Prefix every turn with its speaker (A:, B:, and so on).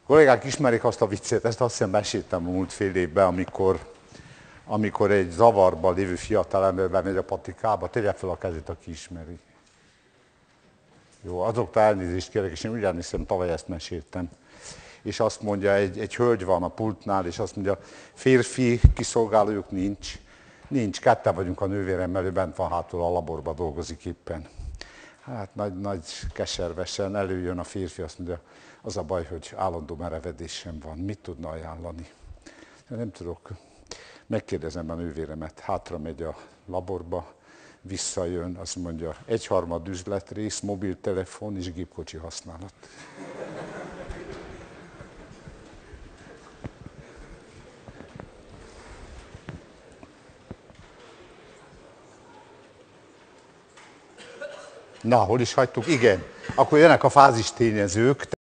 A: Kollégák ismerik azt a viccet, ezt azt hiszem meséltem a múlt fél évben, amikor egy zavarban lévő fiatalember bemegy a patikába, tegye fel a kezét, aki ismeri. Jó, azoktól elnézést kérek, és én ugyan hiszem, tavaly ezt meséltem. És azt mondja, egy hölgy van a pultnál, és azt mondja, férfi kiszolgálójuk nincs. Nincs, ketten vagyunk a nővéremmel, ő bent van hátul a laborban, dolgozik éppen. Hát nagy keservesen előjön a férfi, azt mondja, az a baj, hogy állandó merevedésem van, mit tudna ajánlani? Nem tudok. Megkérdezem a nővéremet, hátra megy a laborba, visszajön, azt mondja, 1/3 üzletrész, mobiltelefon és gépkocsi használat. Na, hol is hagytuk? Igen. Akkor jönnek a fázistényezők.